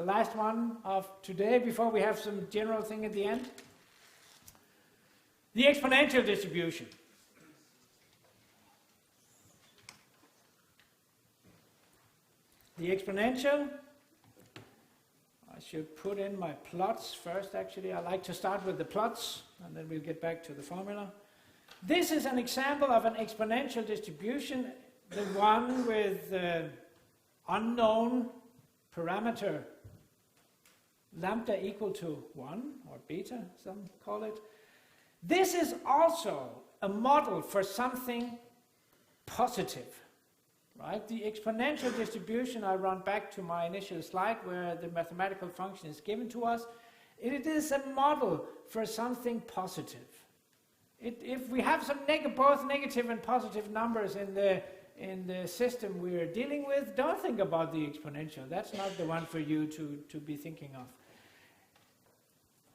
the last one of today before we have some general thing at the end. The exponential distribution. The exponential, I should put in my plots first actually. I like to start with the plots and then we'll get back to the formula. This is an example of an exponential distribution, the one with unknown parameter lambda equal to 1 or beta, some call it. This is also a model for something positive, right? The exponential distribution, I run back to my initial slide where the mathematical function is given to us. It is a model for something positive. If we have some both negative and positive numbers in the system we are dealing with, don't think about the exponential. That's not the one for you to be thinking of.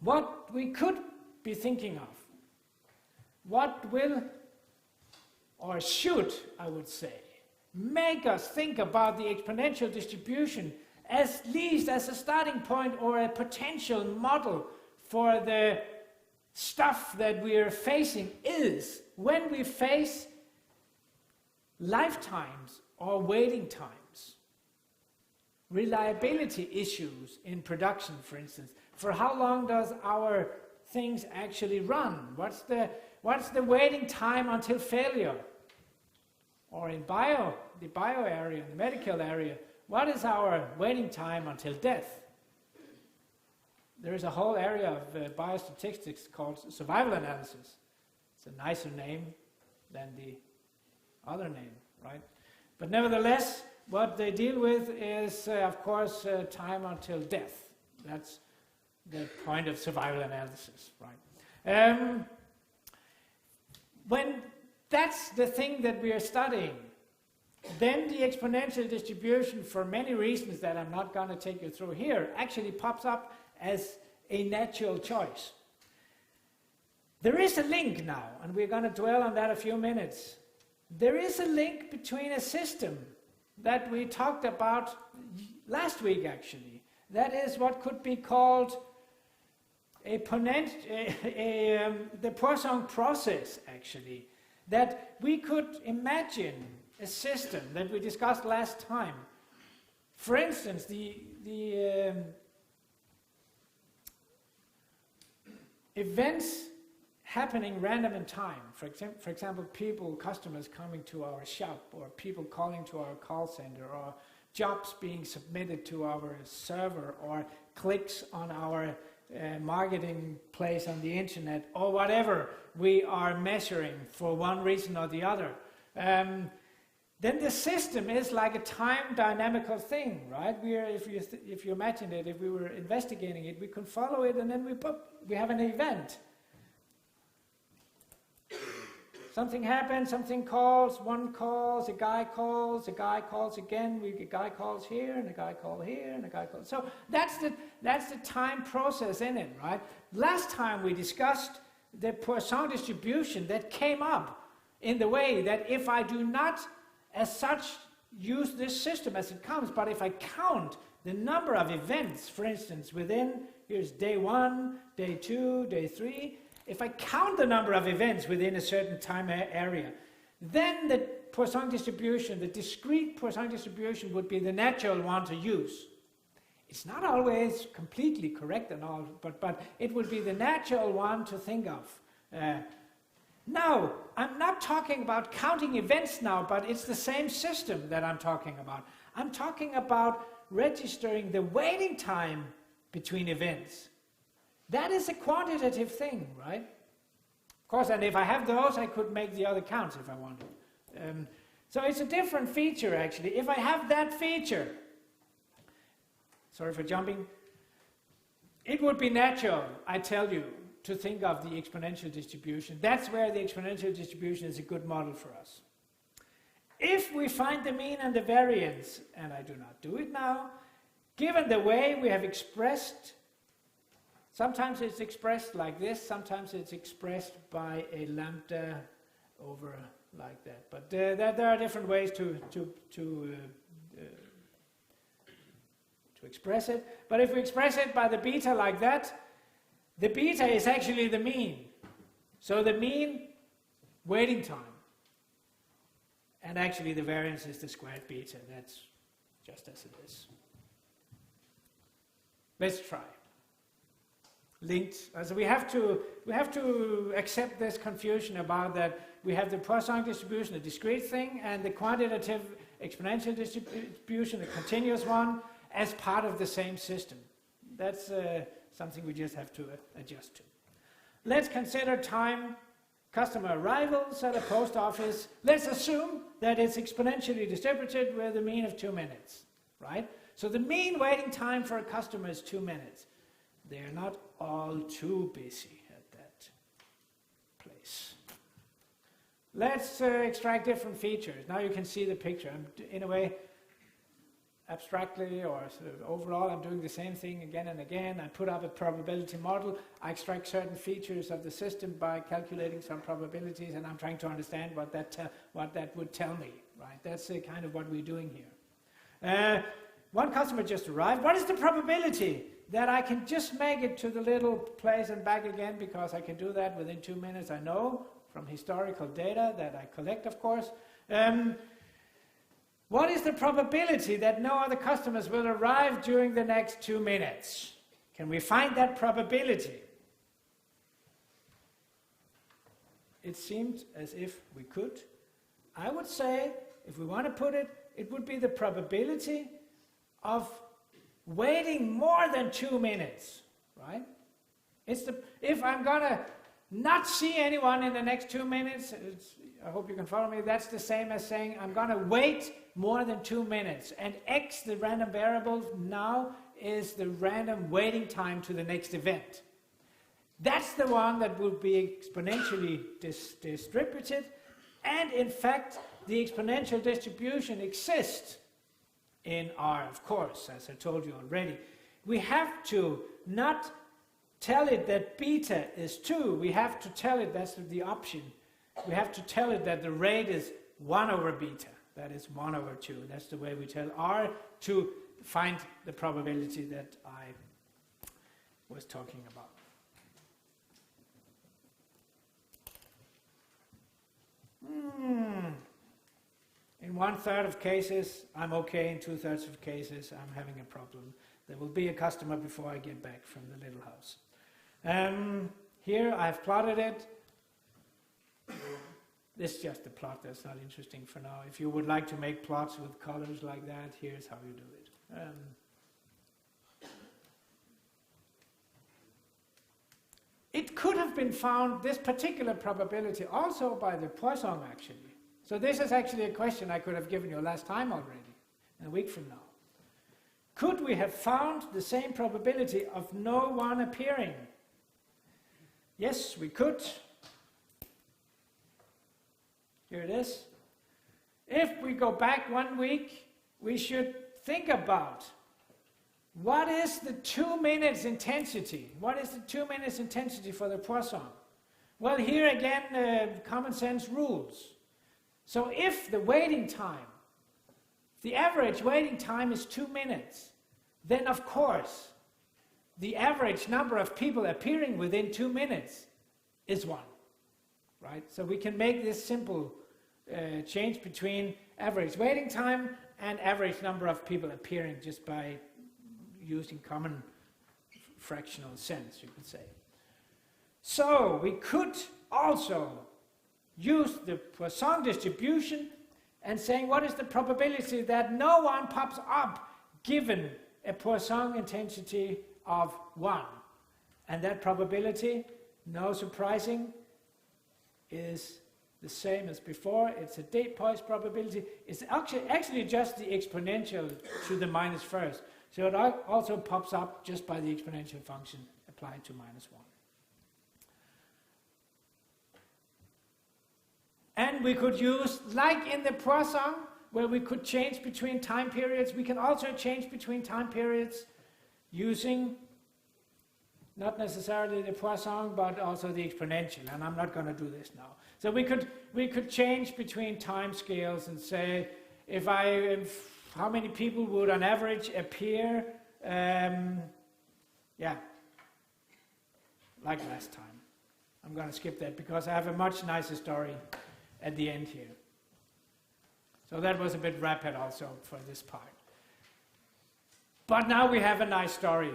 What we could be thinking of, what will, or should, I would say, make us think about the exponential distribution at least as a starting point or a potential model for the stuff that we are facing is when we face lifetimes or waiting times, reliability issues in production, for instance. For how long does our things actually run? What's the waiting time until failure? Or in the bio area, the medical area, what is our waiting time until death? There is a whole area of biostatistics called survival analysis. It's a nicer name than the other name, right? But nevertheless, what they deal with is, of course, time until death. That's the point of survival analysis, right? When that's the thing that we are studying, then the exponential distribution, for many reasons that I'm not going to take you through here, actually pops up as a natural choice. There is a link now, and we're going to dwell on that a few minutes. There is a link between a system that we talked about last week, actually. That is what could be called the Poisson process, actually. That we could imagine a system that we discussed last time. For instance, the events happening random in time. For example, customers coming to our shop, or people calling to our call center, or jobs being submitted to our server, or clicks on our marketing place on the internet, or whatever we are measuring for one reason or the other. Then the system is like a time dynamical thing, right? If you imagine it, if we were investigating it, we can follow it, and then we have an event. Something happens, something calls, one calls, a guy calls again, a guy calls here, and a guy calls here, and a guy calls. So that's the time process in it, right? Last time we discussed the Poisson distribution that came up in the way that if I do not as such use this system as it comes, but if I count the number of events, for instance, here's day 1, day 2, day 3, if I count the number of events within a certain time area, then the Poisson distribution, the discrete Poisson distribution, would be the natural one to use. It's not always completely correct and all, but it would be the natural one to think of. Now, I'm not talking about counting events now, but it's the same system that I'm talking about. I'm talking about registering the waiting time between events. That is a quantitative thing, right? Of course, and if I have those, I could make the other counts if I wanted. So it's a different feature, actually. If I have that feature, sorry for jumping, it would be natural, I tell you, to think of the exponential distribution. That's where the exponential distribution is a good model for us. If we find the mean and the variance, and I do not do it now, given the way we have expressed, sometimes it's expressed like this, sometimes it's expressed by a lambda over like that. But there are different ways to to express it. But if we express it by the beta like that, the beta is actually the mean. So the mean waiting time. And actually the variance is the squared beta. That's just as it is. Let's try. Linked. So we have to accept this confusion about that we have the Poisson distribution, a discrete thing, and the quantitative exponential distribution, a continuous one, as part of the same system. That's something we just have to adjust to. Let's consider time customer arrivals at a post office. Let's assume that it's exponentially distributed with a mean of 2 minutes, right? So the mean waiting time for a customer is 2 minutes. They're not all too busy at that place. Let's extract different features. Now you can see the picture. In a way, abstractly or sort of overall, I'm doing the same thing again and again. I put up a probability model. I extract certain features of the system by calculating some probabilities, and I'm trying to understand what that would tell me. Right? That's kind of what we're doing here. One customer just arrived. What is the probability that I can just make it to the little place and back again, because I can do that within 2 minutes? I know from historical data that I collect, of course. What is the probability that no other customers will arrive during the next 2 minutes? Can we find that probability? It seemed as if we could. I would say, if we want to put it, it would be the probability of waiting more than 2 minutes, right? If I'm gonna not see anyone in the next 2 minutes, I hope you can follow me, that's the same as saying I'm gonna wait more than 2 minutes. And x, the random variable now, is the random waiting time to the next event. That's the one that will be exponentially distributed. And in fact, the exponential distribution exists in R, of course, as I told you already. We have to not tell it that beta is 2. We have to tell it, that's the option. We have to tell it that the rate is 1 over beta. That is 1 over 2. That's the way we tell R to find the probability that I was talking about. In 1/3 of cases, I'm okay. In 2/3 of cases, I'm having a problem. There will be a customer before I get back from the little house. Here I've plotted it. This is just a plot, that's not interesting for now. If you would like to make plots with colors like that, here's how you do it. It could have been found, this particular probability, also by the Poisson, actually. So this is actually a question I could have given you last time already, a week from now. Could we have found the same probability of no one appearing? Yes, we could. Here it is. If we go back 1 week, we should think about what is the 2 minutes intensity? What is the 2 minutes intensity for the Poisson? Well, here again, common sense rules. So if the waiting time, the average waiting time is 2 minutes, then of course the average number of people appearing within 2 minutes is 1, right? So we can make this simple change between average waiting time and average number of people appearing just by using common fractional sense, you could say. So we could also use the Poisson distribution and saying what is the probability that no one pops up given a Poisson intensity of 1. And that probability, no surprising, is the same as before. It's a Depois probability. It's actually just the exponential to the minus first. So it also pops up just by the exponential function applied to -1. And we could use, like in the Poisson, where we could change between time periods, we can also change between time periods using not necessarily the Poisson, but also the exponential, and I'm not going to do this now. So we could change between time scales and say, how many people would on average appear Yeah, like last time. I'm going to skip that because I have a much nicer story at the end here. So that was a bit rapid also for this part. But now we have a nice story.